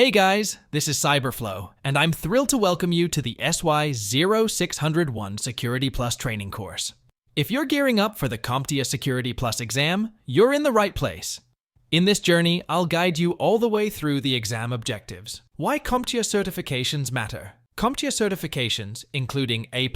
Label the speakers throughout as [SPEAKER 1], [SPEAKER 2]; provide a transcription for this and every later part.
[SPEAKER 1] Hey guys, this is CyberFlow, and I'm thrilled to welcome you to the SY0-601 Security Plus training course. If you're gearing up for the CompTIA Security Plus exam, you're in the right place. In this journey, I'll guide you all the way through the exam objectives. Why CompTIA certifications matter. CompTIA certifications, including A+,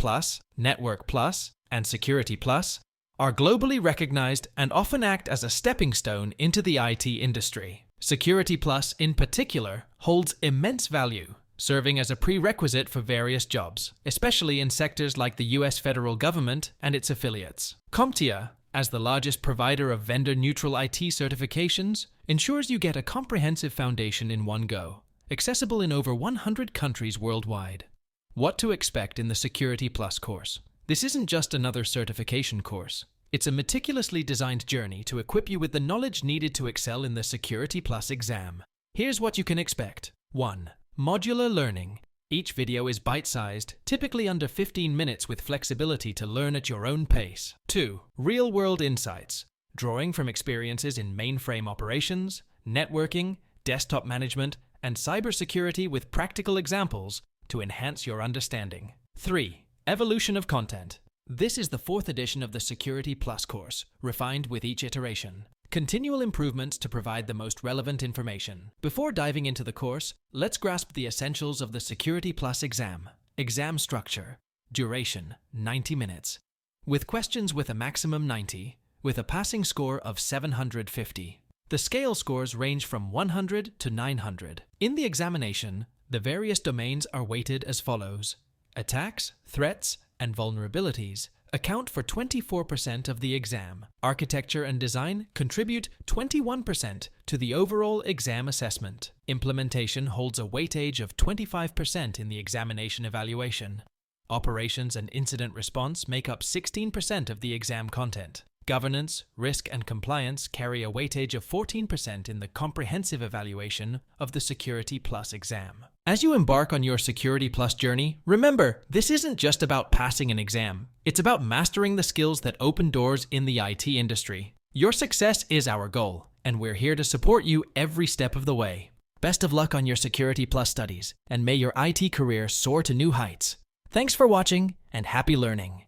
[SPEAKER 1] Network Plus, and Security Plus, are globally recognized and often act as a stepping stone into the IT industry. Security Plus, in particular, holds immense value, serving as a prerequisite for various jobs, especially in sectors like the US federal government and its affiliates. CompTIA, as the largest provider of vendor-neutral IT certifications, ensures you get a comprehensive foundation in one go, accessible in over 100 countries worldwide. What to expect in the Security Plus course? This isn't just another certification course. It's a meticulously designed journey to equip you with the knowledge needed to excel in the Security Plus exam. Here's what you can expect. 1. Modular learning. Each video is bite-sized, typically under 15 minutes with flexibility to learn at your own pace. 2. Real-world insights. Drawing from experiences in mainframe operations, networking, desktop management, and cybersecurity with practical examples to enhance your understanding. 3. Evolution of content. This is the 4th edition of the Security Plus course, refined with each iteration. Continual improvements to provide the most relevant information. Before diving into the course, let's grasp the essentials of the Security Plus exam. Exam structure. Duration, 90 minutes. With questions with a maximum 90, with a passing score of 750. The scale scores range from 100 to 900. In the examination, the various domains are weighted as follows. Attacks, threats, and vulnerabilities account for 24% of the exam. Architecture and design contribute 21% to the overall exam assessment. Implementation holds a weightage of 25% in the examination evaluation. Operations and incident response make up 16% of the exam content. Governance, risk, and compliance carry a weightage of 14% in the comprehensive evaluation of the Security Plus exam. As you embark on your Security Plus journey, remember, this isn't just about passing an exam. It's about mastering the skills that open doors in the IT industry. Your success is our goal, and we're here to support you every step of the way. Best of luck on your Security Plus studies, and may your IT career soar to new heights. Thanks for watching, and happy learning.